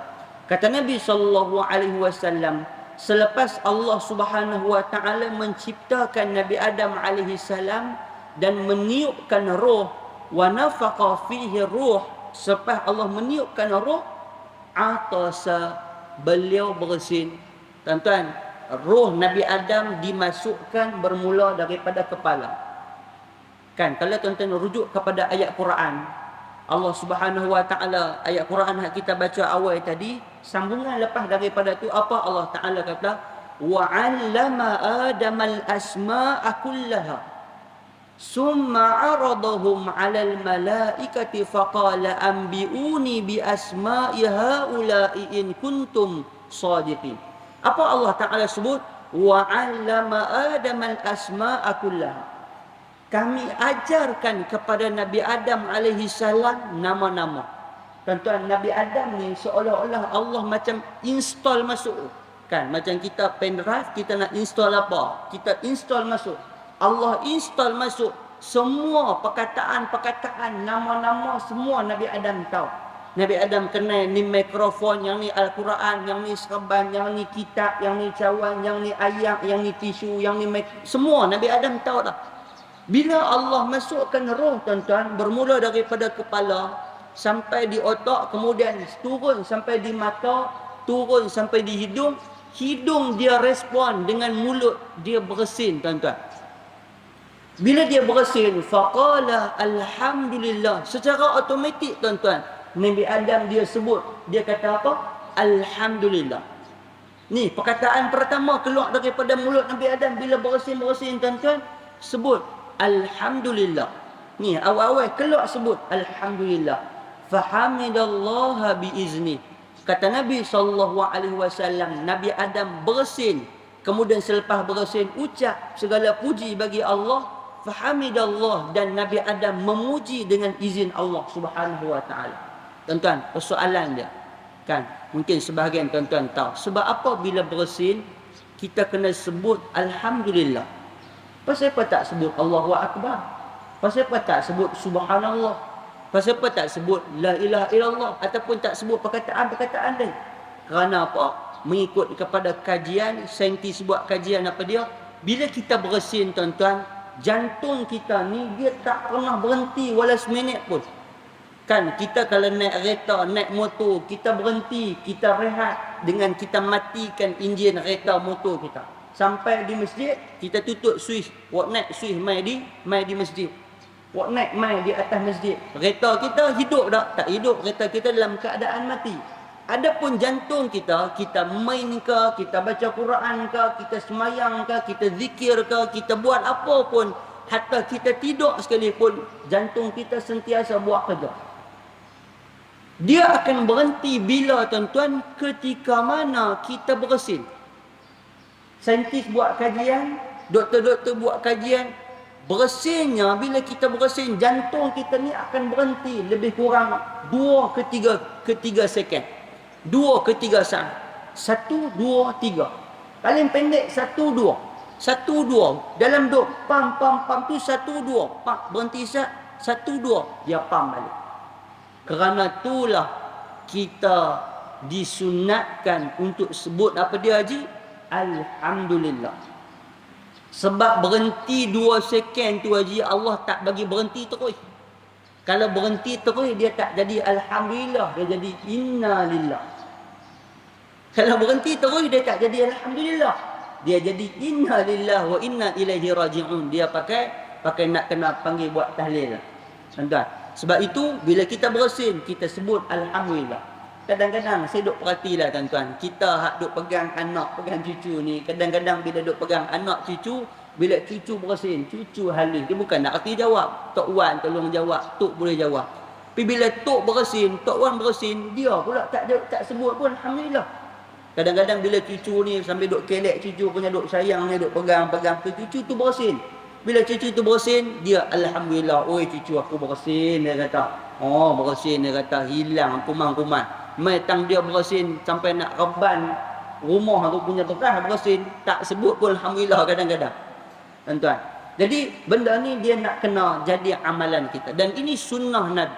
kata Nabi sallallahu alaihi wasallam, selepas Allah Subhanahu wa taala menciptakan Nabi Adam alaihi salam dan meniupkan roh, wa nafaqa fihi ruh, selepas Allah meniupkan roh, atasa, beliau bersin. Tuan-tuan, roh Nabi Adam dimasukkan bermula daripada kepala. Kan kalau tuan-tuan rujuk kepada ayat Quran, Allah Subhanahu wa taala, ayat Quran yang kita baca awal tadi, sambungan lepas daripada tu apa Allah Taala kata? Wa 'allama Adamal asma'a kullaha summa 'aradahum 'alal malaikati faqala anbi'uni bi asma'i haula'i in kuntum shadiqin. Apa Allah Taala sebut? Wa 'allama Adamal asma'a kullaha. Kami ajarkan kepada Nabi Adam alaihi salam nama-nama. Tuan-tuan, Nabi Adam ni seolah-olah Allah macam install masuk. Kan macam kita pen drive, kita nak install apa? Kita install masuk. Allah install masuk semua perkataan-perkataan, nama-nama semua Nabi Adam tahu. Nabi Adam kenal ni mikrofon, yang ni Al-Quran, yang ni serban, yang ni kitab, yang ni cawan, yang ni ayat, yang ni tisu, yang ni semua Nabi Adam tahu dah. Bila Allah masukkan roh tuan-tuan, bermula daripada kepala sampai di otak, kemudian turun sampai di mata, turun sampai di hidung. Hidung dia respon dengan mulut dia bersin tuan-tuan. Bila dia bersin, faqala alhamdulillah, secara automatik tuan-tuan, Nabi Adam dia sebut, dia kata apa? Alhamdulillah. Ni perkataan pertama keluar daripada mulut Nabi Adam bila bersin tuan-tuan, sebut alhamdulillah. Ni awal-awal keluar sebut alhamdulillah. Fahamidallaha biizni. Kata Nabi sallallahu alaihi wasallam, Nabi Adam bersin, kemudian selepas bersin ucap segala puji bagi Allah, fahamidallah, dan Nabi Adam memuji dengan izin Allah Subhanahu wa taala. Tuan-tuan, persoalan dia kan, Mungkin sebahagian tuan-tuan tahu. Sebab apa bila bersin kita kena sebut Alhamdulillah? Pasal apa tak sebut Allahu Akbar? Pasal apa tak sebut Subhanallah? Pasal apa tak sebut La ilaha illallah? Ataupun tak sebut perkataan-perkataan lain? Kerana apa? Mengikut kepada kajian, saintis buat kajian apa dia? Bila kita bersin tuan-tuan, jantung kita ni dia tak pernah berhenti walau seminit pun. Kan kita kalau naik kereta, naik motor, kita berhenti, kita rehat dengan kita matikan enjin kereta motor kita. Sampai di masjid, kita tutup switch, wak naik switch mai di masjid. Wak naik mai di atas masjid. Kereta kita hidup tak? Tak hidup, kereta kita dalam keadaan mati. Adapun jantung kita, kita main ke, kita baca Quran ke, kita semayang ke, kita zikir ke, kita buat apa pun, hatta kita tidur sekalipun, jantung kita sentiasa buat kerja. Dia akan berhenti bila tuan-tuan? Ketika mana kita bersin. Saintis buat kajian, doktor-doktor buat kajian, bersinnya bila kita bersin, jantung kita ni akan berhenti lebih kurang 2 ke 3 second. 2 ke 3 saat. 1, 2, 3. Paling pendek 1, 2. 1, 2. Dalam duk pam tu 1, 2. Pak berhenti sat 1, 2. Dia pam balik. Kerana itulah kita disunatkan untuk sebut apa dia Haji? Alhamdulillah. Sebab berhenti 2 second tu Haji, Allah tak bagi berhenti terus. Kalau berhenti terus dia tak jadi Alhamdulillah, dia jadi Inna Lillah. Kalau berhenti terus dia tak jadi Alhamdulillah, dia jadi Inna Lillah wa Inna Ilaihi Raji'un. Dia pakai nak kena panggil buat tahlil. Tuan-tuan, sebab itu bila kita bersin, kita sebut Alhamdulillah. Kadang-kadang saya duk perhatilah tuan-tuan, kita hak duk pegang anak, pegang cucu ni, kadang-kadang bila duk pegang anak cucu, bila cucu bersin, cucu halus, dia bukan nak erti jawab. Tok Wan tolong jawab, Tok boleh jawab. Tapi bila Tok bersin, Tok Wan bersin, dia pula tak sebut pun Alhamdulillah. Kadang-kadang bila cucu ni sambil duk kelek cucu punya, duk sayang ni, duk pegang-pegang tu, cucu tu bersin. Bila cucu tu bersin, dia Alhamdulillah, oi cucu aku bersin, dia kata. Oh bersin, dia kata, hilang kuman-kuman. Mai tang dia bersin sampai nak reban rumah tu punya bekas bersin, tak sebut pun Alhamdulillah kadang-kadang. Tuan-tuan, jadi benda ni dia nak kena jadi amalan kita. Dan ini sunnah Nabi.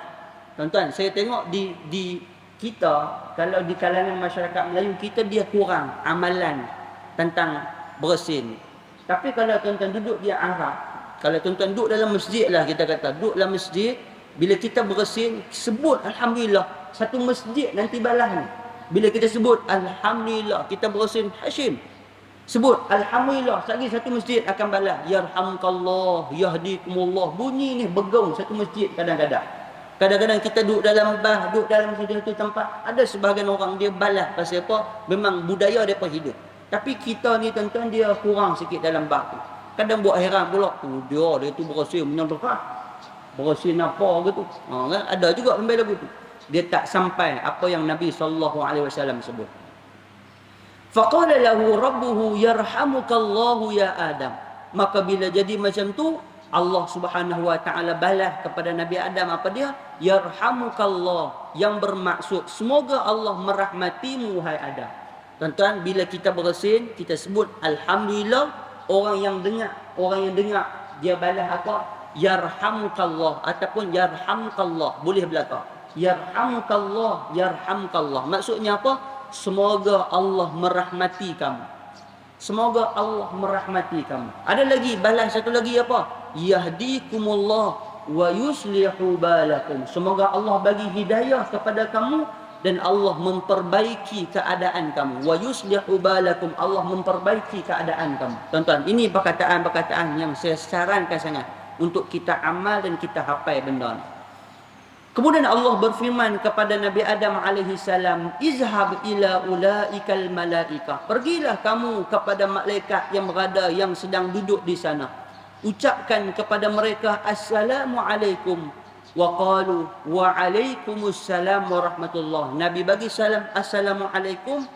Tuan-tuan, saya tengok di kita, kalau di kalangan masyarakat Melayu kita, dia kurang amalan tentang bersin. Tapi kalau tuan-tuan duduk di Arab, kalau tuan-tuan duduk dalam masjid lah, kita kata duduk dalam masjid, bila kita bersin, sebut Alhamdulillah. Satu masjid nanti balas ni. Bila kita sebut Alhamdulillah, kita bersin Hashim, sebut Alhamdulillah, lagi satu masjid akan balas Yarhamkallah, Yahdikumullah. Bunyi ni bergaung satu masjid kadang-kadang. Kadang-kadang kita duduk dalam bas, duduk dalam satu tempat, ada sebahagian orang dia balas. Pasal apa? Memang budaya mereka hidup. Tapi kita ni tuan-tuan, dia kurang sikit dalam bab tu. Kadang buat heran pula, dia tu bersin menyerah. Bersin apa gitu. Kan? Ada juga sampai lagu tu. Dia tak sampai apa yang Nabi SAW sebut. Faqala lahu rabbuhu yarhamukallahu ya Adam. Maka bila jadi macam tu, Allah Subhanahu wa taala balas kepada Nabi Adam apa dia? Yarhamukallah, yang bermaksud semoga Allah merahmatimu hai Adam. Tuan-tuan, bila kita bersin, kita sebut Alhamdulillah, orang yang dengar dia balas apa? Yarhamukallah ataupun yarhamkallah, boleh belaka. Yarhamkallah, yarhamkallah. Maksudnya apa? Semoga Allah merahmati kamu. Semoga Allah merahmati kamu. Ada lagi, balas satu lagi apa? Yahdikumullah wa yuslihu balakum. Semoga Allah bagi hidayah kepada kamu dan Allah memperbaiki keadaan kamu. Wa yuslihu balakum, Allah memperbaiki keadaan kamu. Tuan-tuan, ini perkataan-perkataan yang saya sarankan sangat untuk kita amal dan kita hafal benda ni. Kemudian Allah berfirman kepada Nabi Adam alaihi salam, izhab ila ulaikal malaikah. Pergilah kamu kepada malaikat yang berada, yang sedang duduk di sana. Ucapkan kepada mereka assalamu alaikum. Wa qalu wa alaikumussalam warahmatullah. Nabi bagi salam assalamu alaikum,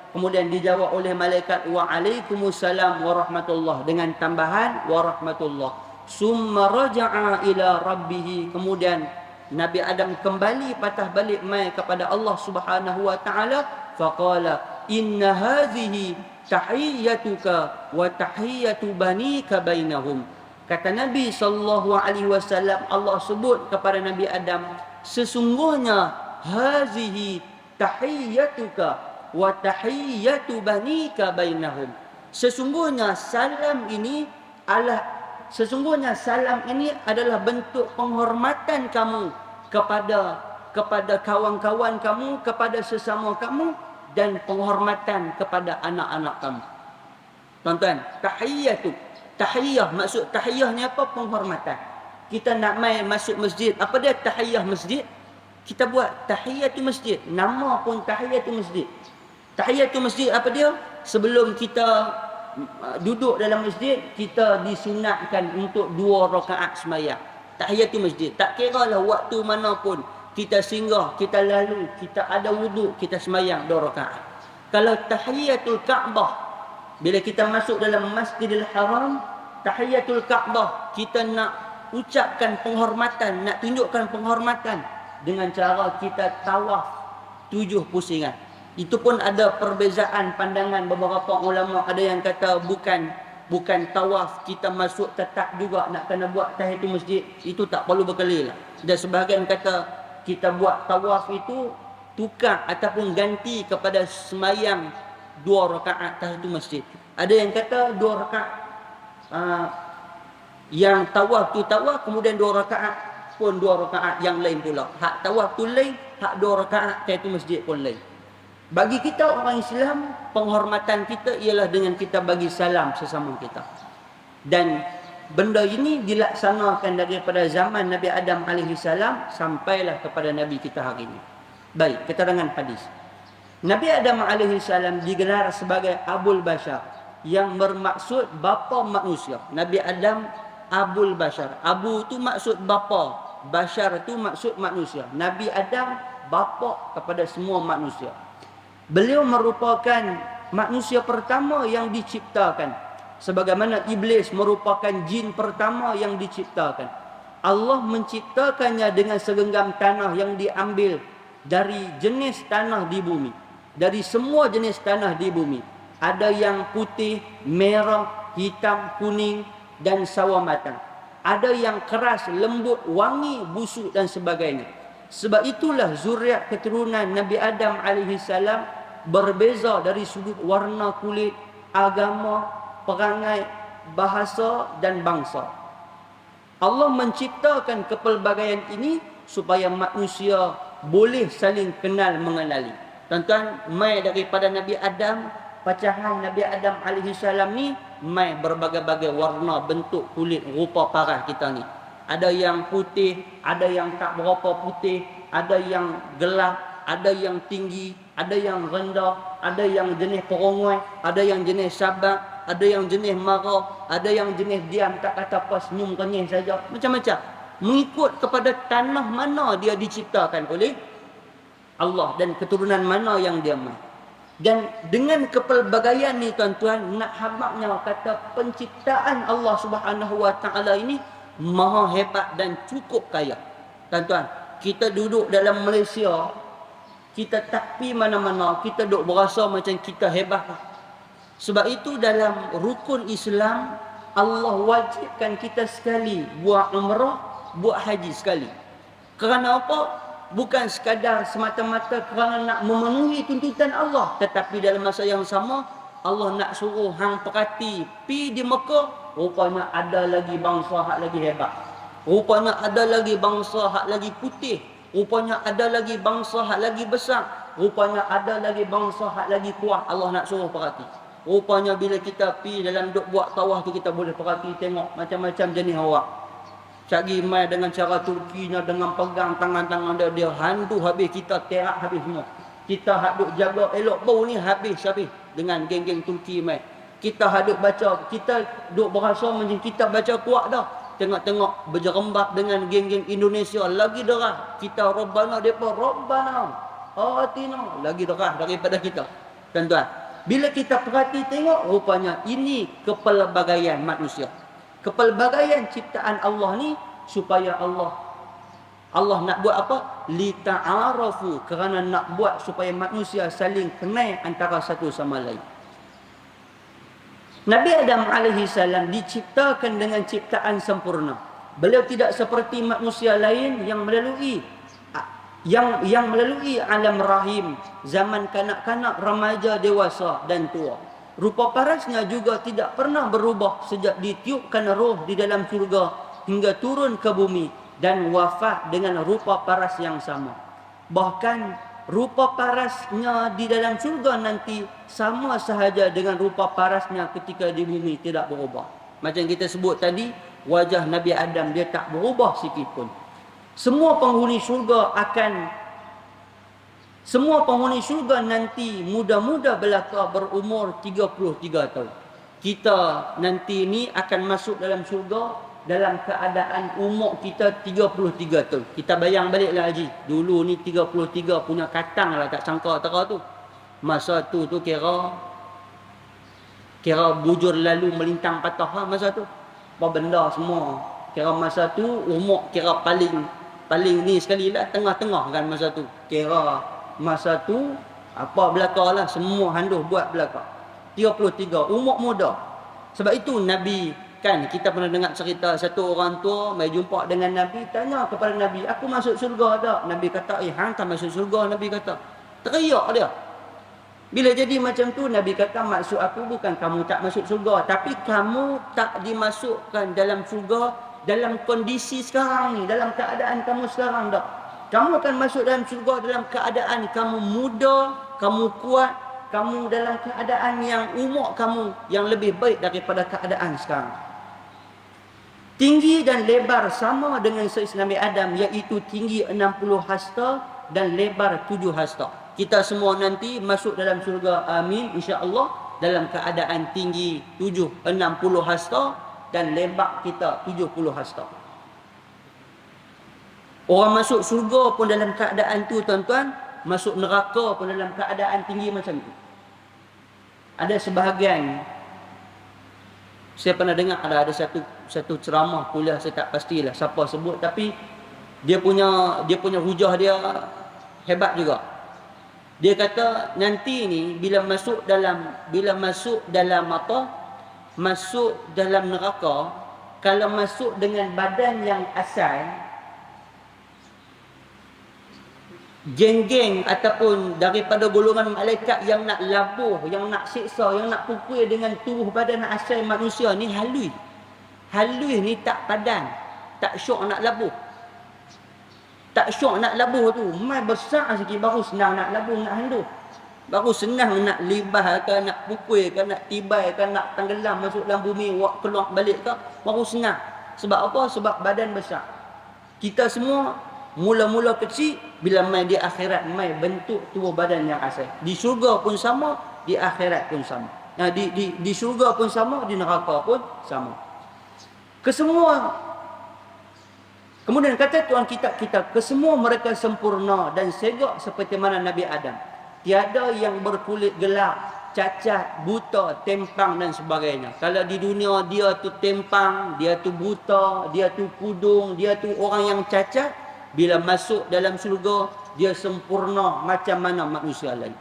kemudian dijawab oleh malaikat wa alaikumussalam warahmatullah dengan tambahan warahmatullah. Summa raja'a ila rabbih. Kemudian Nabi Adam kembali patah balik mai kepada Allah Subhanahu wa taala, faqala inna hadhihi tahiyyatuka wa tahiyyatu banika bainahum. Kata Nabi sallallahu alaihi wasallam, Allah sebut kepada Nabi Adam, sesungguhnya hazihi tahiyyatuka wa tahiyyatu banika bainahum. Sesungguhnya salam ini adalah bentuk penghormatan kamu kepada kawan-kawan kamu, kepada sesama kamu, dan penghormatan kepada anak-anak kamu. Tuan-tuan, tahiyyah, maksud tahiyyah ni apa? Penghormatan. Kita nak mai masuk masjid, apa dia tahiyyah masjid? Kita buat tahiyatul masjid. Nama pun tahiyatul masjid. Tahiyatul masjid apa dia? Sebelum kita duduk dalam masjid, kita disunatkan untuk 2 rakaat sembahyang. Tahiyatul masjid. Tak kira lah waktu mana pun kita singgah, kita lalu, kita ada wuduk, kita sembahyang 2 rakaat. Kalau tahiyatul Kaabah, bila kita masuk dalam Masjidil Haram, tahiyatul Kaabah, kita nak ucapkan penghormatan, nak tunjukkan penghormatan dengan cara kita tawaf 7 pusingan. Itu pun ada perbezaan pandangan beberapa ulama. Ada yang kata bukan tawaf, kita masuk tetap juga nak kena buat tahiyatul masjid. Itu tak perlu berkali lah. Dan sebahagian kata kita buat tawaf itu tukar ataupun ganti kepada sembahyang 2 rakaat tahiyatul masjid. Ada yang kata 2 rakaat yang tawaf tu tawaf, kemudian 2 rakaat pun 2 rakaat yang lain pula. Hak tawaf tu lain, hak 2 rakaat tahiyatul masjid pun lain. Bagi kita orang Islam, penghormatan kita ialah dengan kita bagi salam sesama kita. Dan benda ini dilaksanakan daripada zaman Nabi Adam AS sampailah kepada Nabi kita hari ini. Baik, keterangan hadis. Nabi Adam AS digelar sebagai Abul Bashar, yang bermaksud bapa manusia. Nabi Adam Abul Bashar. Abu tu maksud bapa, Bashar tu maksud manusia. Nabi Adam bapa kepada semua manusia. Beliau merupakan manusia pertama yang diciptakan, sebagaimana iblis merupakan jin pertama yang diciptakan. Allah menciptakannya dengan segenggam tanah yang diambil dari jenis tanah di bumi, dari semua jenis tanah di bumi. Ada yang putih, merah, hitam, kuning dan sawo matang. Ada yang keras, lembut, wangi, busuk dan sebagainya. Sebab itulah zuriat keturunan Nabi Adam alaihissalam berbeza dari sudut warna kulit, agama, perangai, bahasa dan bangsa. Allah menciptakan kepelbagaian ini supaya manusia boleh saling kenal mengenali. Tuan-tuan, mai daripada Nabi Adam, pecahan Nabi Adam alaihissalam ni mai berbagai-bagai warna, bentuk kulit, rupa parah kita ni. Ada yang putih, ada yang tak berapa putih, ada yang gelap, ada yang tinggi, ada yang rendah, ada yang jenis perongoi, ada yang jenis sabar, ada yang jenis marah, ada yang jenis diam tak kata apa, senyum kenyih saja, macam-macam. Mengikut kepada tanah mana dia diciptakan oleh Allah dan keturunan mana yang dia mahu. Dan dengan kepelbagaian ni tuan-tuan, nak habaknya kata penciptaan Allah Subhanahu wa taala ini maha hebat dan cukup kaya. Tuan-tuan, kita duduk dalam Malaysia, kita tak pi mana-mana, kita duk berasa macam kita hebat. Sebab itu dalam rukun Islam, Allah wajibkan kita sekali buat umrah, buat haji sekali. Kerana apa? Bukan sekadar semata-mata kerana nak memenuhi tuntutan Allah, tetapi dalam masa yang sama Allah nak suruh hang perhati, pi di Mekah, rupanya ada lagi bangsa hak lagi hebat. Rupanya ada lagi bangsa hak lagi putih. Rupanya ada lagi bangsa hak lagi besar. Rupanya ada lagi bangsa hak lagi kuat. Allah nak suruh perhati. Rupanya bila kita pi dalam duk buat tawaf tu, kita boleh perhati tengok macam-macam jenis awak. Cari mai dengan cara Turkinya, dengan pegang tangan-tangan dia hantu habis, kita terak habis semua. Kita hak duk jaga elok bau ni habis dengan geng-geng Turki mai. Kita hak duk baca, kita duk berasa macam kita baca kuat dah. Tengok-tengok berjerembab dengan geng-geng Indonesia lagi derah. Kita Rabbana, depa Rabbana atina, lagi derah daripada kita. Tuan-tuan, bila kita perhati tengok, rupanya ini kepelbagaian manusia. Kepelbagaian ciptaan Allah ni supaya Allah Allah nak buat apa? Lita'arafu, kerana nak buat supaya manusia saling kenal antara satu sama lain. Nabi Adam alaihi salam diciptakan dengan ciptaan sempurna. Beliau tidak seperti manusia lain yang melalui alam rahim, zaman kanak-kanak, remaja, dewasa dan tua. Rupa parasnya juga tidak pernah berubah sejak ditiupkan roh di dalam syurga hingga turun ke bumi dan wafat dengan rupa paras yang sama. Bahkan rupa parasnya di dalam syurga nanti sama sahaja dengan rupa parasnya ketika di bumi, tidak berubah. Macam kita sebut tadi, wajah Nabi Adam dia tak berubah sikit pun. Semua penghuni syurga nanti muda-muda belaka berumur 33 tahun. Kita nanti ni akan masuk dalam syurga dalam keadaan umur kita 33 tahun. Kita bayang baliklah Haji. Dulu ni 33 punya katang lah, tak sangka tera tu. Masa tu kira bujur lalu melintang patah lah masa tu. Apa benda semua. Kira masa tu umur kira paling ni sekali lah, tengah-tengah kan masa tu. Kira masa tu apa belaka lah, semua handuh buat belaka. 33 umur muda. Sebab itu Nabi kan, kita pernah dengar cerita satu orang tua mai jumpa dengan Nabi, tanya kepada Nabi, aku masuk syurga tak? Nabi kata, hang tak masuk syurga. Nabi kata, teriak dia. Bila jadi macam tu, Nabi kata, maksud aku bukan kamu tak masuk syurga, tapi kamu tak dimasukkan dalam syurga dalam kondisi sekarang ni, dalam keadaan kamu sekarang tak. Kamu akan masuk dalam syurga dalam keadaan kamu muda, kamu kuat, kamu dalam keadaan yang umur kamu yang lebih baik daripada keadaan sekarang. Tinggi dan lebar sama dengan saiz Nabi Adam, iaitu tinggi 60 hasta dan lebar 7 hasta. Kita semua nanti masuk dalam syurga, amin, insya-Allah, dalam keadaan tinggi 60 hasta dan lebar kita 70 hasta. Orang masuk syurga pun dalam keadaan tu tuan-tuan, masuk neraka pun dalam keadaan tinggi macam tu. Ada sebahagian, saya pernah dengar ada satu ceramah kuliah, saya tak pastilah siapa sebut, tapi dia punya hujah dia hebat juga. Dia kata nanti ni bila masuk dalam neraka, kalau masuk dengan badan yang asal, geng-geng ataupun daripada golongan malaikat yang nak labuh, yang nak siksa, yang nak pukul dengan tubuh badan asal manusia ni halus. Halus ni tak padan, tak syok nak labuh. Tak syok nak labuh tu, mai besar sikit baru senang nak labuh, nak handuh. Baru senang nak libah ke, nak pukul ke, nak tibai ke, nak tenggelam masuk dalam bumi, keluar balik ke, baru senang. Sebab apa? Sebab badan besar. Kita semua mula-mula kecil, bila mai di akhirat mai bentuk tubuh badan yang asal. Di syurga pun sama, di akhirat pun sama. Di syurga pun sama, di neraka pun sama. Kemudian kata Tuhan kita, kesemua mereka sempurna dan segak seperti mana Nabi Adam. Tiada yang berkulit gelap, cacat, buta, tempang dan sebagainya. Kalau di dunia dia tu tempang, dia tu buta, dia tu kudung, dia tu orang yang cacat, bila masuk dalam syurga, dia sempurna macam mana manusia lain.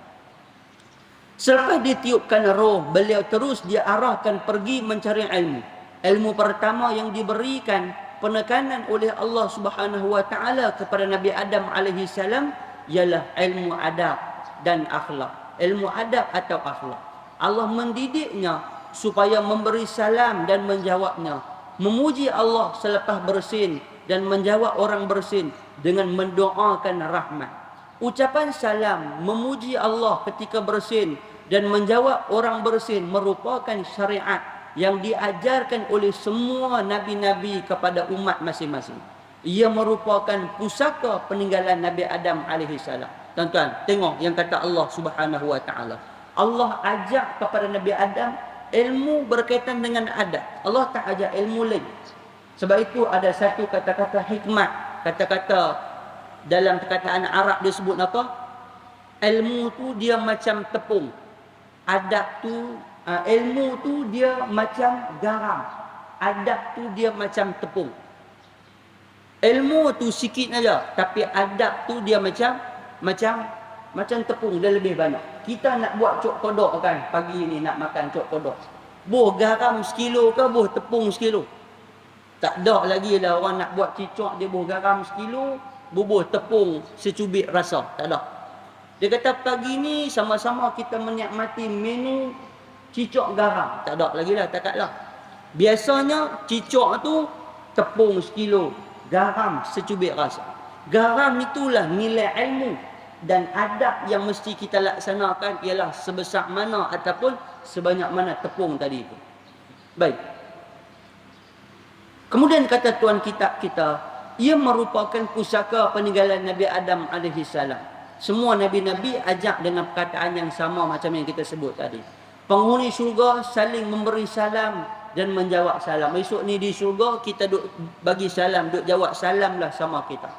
Selepas ditiupkan roh, beliau terus diarahkan pergi mencari ilmu. Ilmu pertama yang diberikan penekanan oleh Allah Subhanahu wa taala kepada Nabi Adam alaihi salam ialah ilmu adab dan akhlak. Ilmu adab atau akhlak. Allah mendidiknya supaya memberi salam dan menjawabnya, memuji Allah selepas bersin dan menjawab orang bersin dengan mendoakan rahmat. Ucapan salam, memuji Allah ketika bersin dan menjawab orang bersin merupakan syariat yang diajarkan oleh semua nabi-nabi kepada umat masing-masing. Ia merupakan pusaka peninggalan Nabi Adam alaihi salam. Tuan-tuan, tengok yang kata Allah Subhanahu wa taala. Allah ajak kepada Nabi Adam ilmu berkaitan dengan adab. Allah tak ajak ilmu lain. Sebab itu ada satu kata-kata hikmat, kata-kata dalam perkataan Arab dia sebut apa? Ilmu tu dia macam tepung. Adab tu, ilmu tu dia macam garam. Adab tu dia macam tepung. Ilmu tu sikit aja, tapi adab tu dia macam tepung, dia lebih banyak. Kita nak buat cok kodok kan, pagi ni nak makan cok kodok. Buh garam sekilo ke buh tepung sekilo? Tak ada lagi lah orang nak buat cicak dia buh garam sekilo, bubuh tepung secubit rasa. Tak ada. Dia kata pagi ni sama-sama kita menikmati menu cicak garam. Tak ada lagi lah, takat lah. Biasanya cicak tu tepung sekilo, garam secubit rasa. Garam itulah nilai ilmu dan adab yang mesti kita laksanakan ialah sebesar mana ataupun sebanyak mana tepung tadi itu. Baik. Kemudian kata tuan kitab kita, ia merupakan pusaka peninggalan Nabi Adam alaihi salam. Semua nabi-nabi ajak dengan perkataan yang sama macam yang kita sebut tadi. Penghuni syurga saling memberi salam dan menjawab salam. Esok ni di syurga kita duk bagi salam, duk jawab salam lah sama kita.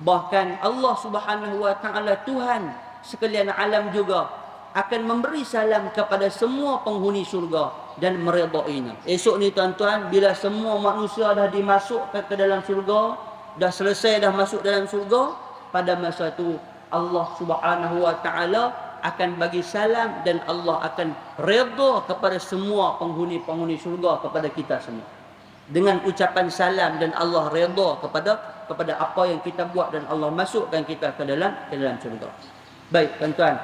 Bahkan Allah Subhanahu wa taala Tuhan sekalian alam juga akan memberi salam kepada semua penghuni syurga dan meredainya. Esok ni tuan-tuan, bila semua manusia dah dimasukkan ke dalam syurga, dah selesai dah masuk dalam syurga, pada masa tu Allah Subhanahu wa taala akan bagi salam dan Allah akan redha kepada semua penghuni-penghuni syurga, kepada kita semua. Dengan ucapan salam dan Allah redha kepada apa yang kita buat dan Allah masukkan kita ke dalam syurga. Baik tuan-tuan,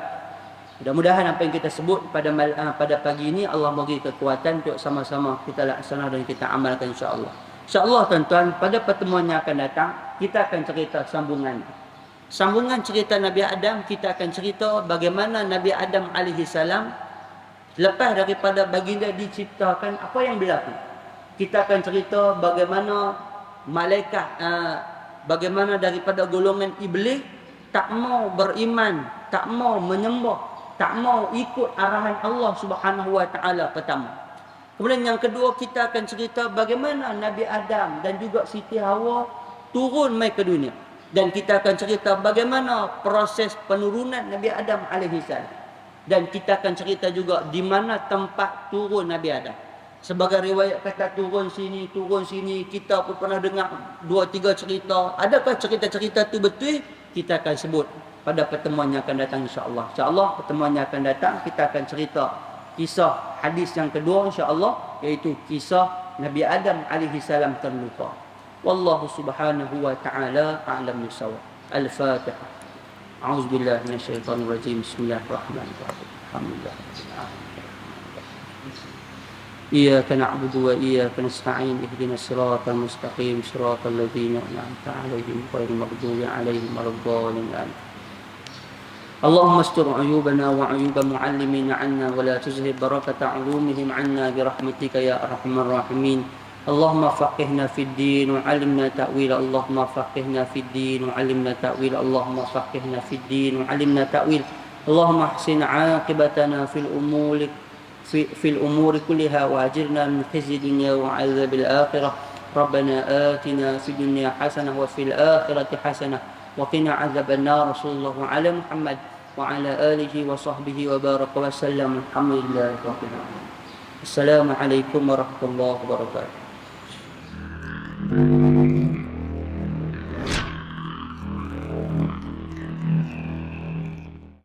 mudah-mudahan apa yang kita sebut pada pagi ini Allah bagi kekuatan untuk sama-sama kita laksana dan kita amalkan insya-Allah. Insya-Allah tuan-tuan, pada pertemuan yang akan datang kita akan cerita sambungan cerita Nabi Adam. Kita akan cerita bagaimana Nabi Adam alaihi salam lepas daripada baginda diciptakan, apa yang berlaku. Kita akan cerita bagaimana malaikat bagaimana daripada golongan iblis tak mau beriman, tak mau menyembah, tak mau ikut arahan Allah Subhanahu wa taala pertama. Kemudian yang kedua, kita akan cerita bagaimana Nabi Adam dan juga Siti Hawa turun mai ke dunia. Dan kita akan cerita bagaimana proses penurunan Nabi Adam alaihi salam. Dan kita akan cerita juga di mana tempat turun Nabi Adam. Sebagai riwayat kata turun sini, kita pun pernah dengar 2-3 cerita. Adakah cerita-cerita tu betul? Kita akan sebut pada pertemuan yang akan datang insya-Allah. Insya-Allah pertemuan yang akan datang kita akan cerita kisah hadis yang kedua insya-Allah, iaitu kisah Nabi Adam alaihi salam terlupa. Wallahu subhanahu wa ta'ala a'lam bissawab. Al-Fatihah. A'udzubillahi minasyaitonir rajim. Bismillahirrahmanirrahim. Alhamdulillah. إياك نعبد وإياك نستعين اهدنا الصراط المستقيم صراط الذين أنعمت عليهم غير المغضوب عليهم ولا الضالين آمين. اللهم استر عيوبنا وعيوب معلمين عنا ولا تزهد بركة علومهم عنا برحمتك يا أرحم الراحمين. اللهم فقهنا في الدين وعلمنا تأويل. اللهم فقهنا في الدين وعلمنا تأويل. اللهم فقهنا في الدين وعلمنا تأويل. اللهم احسن عاقبتنا في الأمور كلها وأجرنا من خزي الدنيا وعذاب الآخرة. ربنا آتنا في الدنيا حسنة وفي الآخرة حسنة وقنا عذاب النار. صلى الله على محمد وعلى آله وصحبه وبارك وسلم. الحمد لله رب العالمين. السلام عليكم ورحمة الله وبركاته.